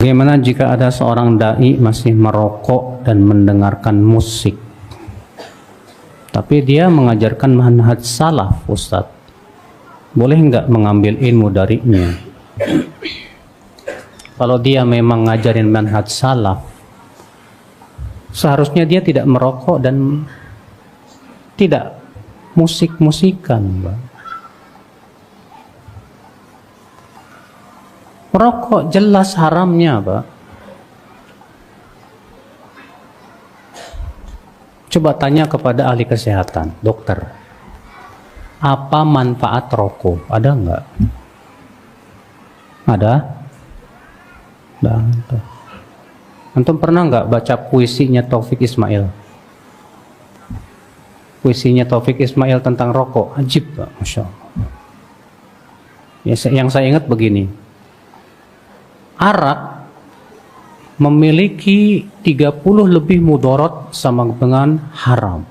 Bagaimana jika ada seorang dai masih merokok dan mendengarkan musik, tapi dia mengajarkan manhaj salaf, Ustadz? Boleh nggak mengambil ilmu darinya? Kalau dia memang ngajarin manhaj salaf, seharusnya dia tidak merokok dan tidak musik-musikan, Mbak. Rokok jelas haramnya, Pak. Coba tanya kepada ahli kesehatan, dokter, apa manfaat rokok? Ada nggak? Ada? Ada. Antum pernah nggak baca puisinya Taufik Ismail? Puisinya Taufik Ismail tentang rokok, ajib, Pak, Masya Allah. Ya, yang saya ingat begini, arak memiliki 30 lebih mudarat sama dengan haram.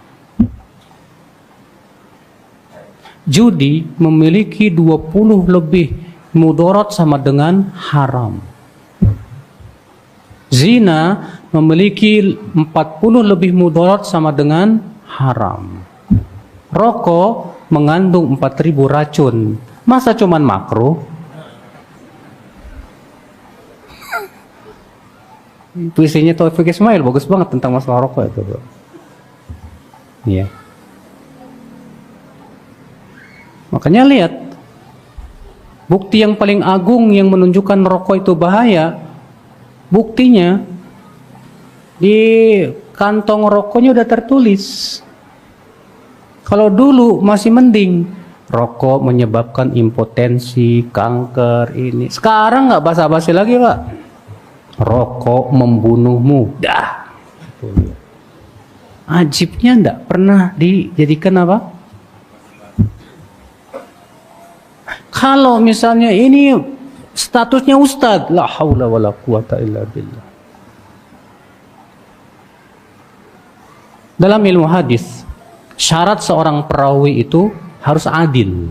Judi memiliki 20 lebih mudarat sama dengan haram. Zina memiliki 40 lebih mudarat sama dengan haram. Rokok mengandung 4000 racun. Masa cuman makruh? Puisinya Taufik Ismail bagus banget tentang masalah rokok itu, Bro. Iya. Makanya lihat, bukti yang paling agung yang menunjukkan rokok itu bahaya, buktinya di kantong rokoknya udah tertulis. Kalau dulu masih mending, rokok menyebabkan impotensi, kanker ini. Sekarang nggak basa-basi lagi, Pak. Rokok membunuhmu. Dah. Ajibnya enggak pernah dijadikan apa? Kalau misalnya ini statusnya ustadz, la haula wala quwata illa billah. Dalam ilmu hadis, syarat seorang perawi itu harus adil.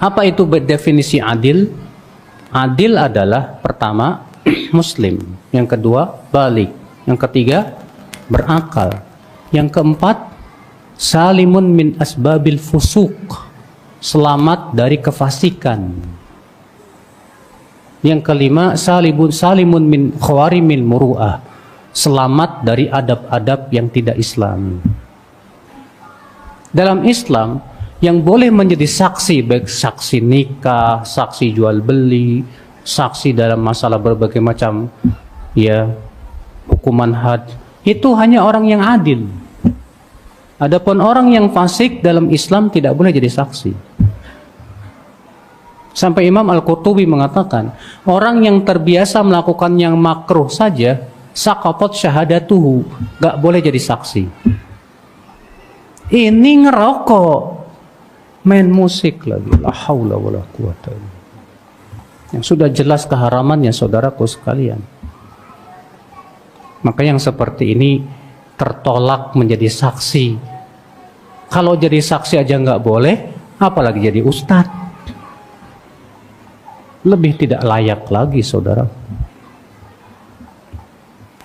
Apa itu definisi adil? Adil adalah pertama muslim, yang kedua balik, yang ketiga berakal, yang keempat salimun min asbabil fusuk, selamat dari kefasikan, yang kelima salimun min khawarimil muru'ah, selamat dari adab-adab yang tidak Islami. Dalam Islam, yang boleh menjadi saksi, baik saksi nikah, saksi jual beli, saksi dalam masalah berbagai macam ya hukuman had, itu hanya orang yang adil. Adapun orang yang fasik dalam Islam tidak boleh jadi saksi. Sampai Imam Al-Qurtubi mengatakan, orang yang terbiasa melakukan yang makruh saja, saqatat syahadatuhu, gak boleh jadi saksi. Ini ngerokok, main musik lagi, la haula wala quwata illa billah. Yang sudah jelas keharamannya, saudaraku sekalian. Maka yang seperti ini tertolak menjadi saksi. Kalau jadi saksi aja nggak boleh, apalagi jadi ustadz. Lebih tidak layak lagi, saudara.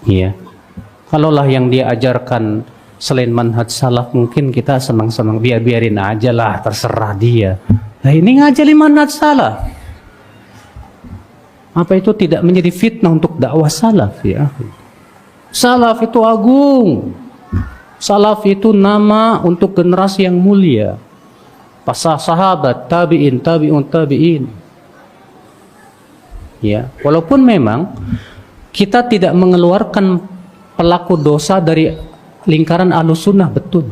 Iya. Kalaulah yang dia ajarkan selain manhaj salaf, mungkin kita senang-senang, biarin aja lah, terserah dia. Nah, ini ngajarin manhaj salaf. Apa itu tidak menjadi fitnah untuk dakwah salaf, ya? Salaf itu agung. Salaf itu nama untuk generasi yang mulia. Pasal sahabat, tabi'in, tabi'un, tabi'in. Ya, walaupun memang kita tidak mengeluarkan pelaku dosa dari lingkaran Ahlus Sunnah, betul.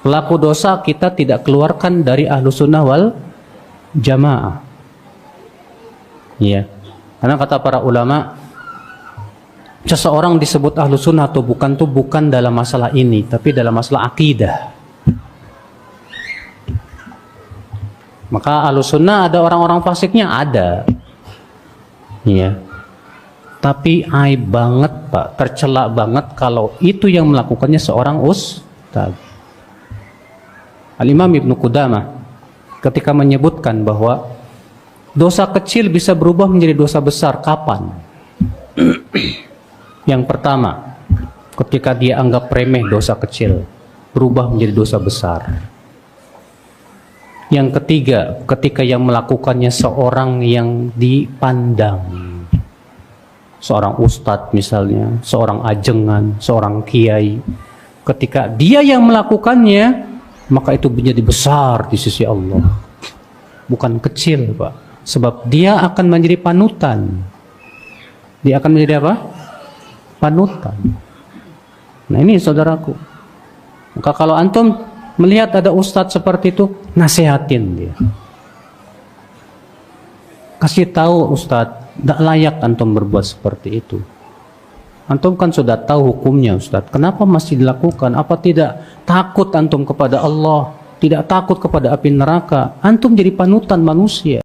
Pelaku dosa kita tidak keluarkan dari Ahlus Sunnah wal Jamaah. Ya. Karena kata para ulama, seseorang disebut Ahlus Sunnah atau bukan tuh bukan dalam masalah ini, tapi dalam masalah akidah. Maka Ahlus Sunnah ada orang-orang fasiknya, ada. Ya. Tapi aib banget, Pak, tercela banget kalau itu yang melakukannya seorang ustaz. Al-Imam Ibnu Qudamah ketika menyebutkan bahwa Dosa kecil bisa berubah menjadi dosa besar. Kapan? Yang pertama, ketika dia anggap remeh dosa kecil, berubah menjadi dosa besar. Yang ketiga, ketika yang melakukannya seorang yang dipandang, seorang ustadz misalnya, seorang ajengan, seorang kiai. Ketika dia yang melakukannya, maka itu menjadi besar di sisi Allah. Bukan kecil, Pak. Sebab dia akan menjadi panutan. Dia akan menjadi apa? Panutan. Nah ini saudaraku. Maka kalau antum melihat ada ustadz seperti itu, nasihatin dia. Kasih tahu ustadz, tidak layak antum berbuat seperti itu. Antum kan sudah tahu hukumnya ustadz. Kenapa masih dilakukan? Apa tidak takut antum kepada Allah? Tidak takut kepada api neraka? Antum jadi panutan manusia.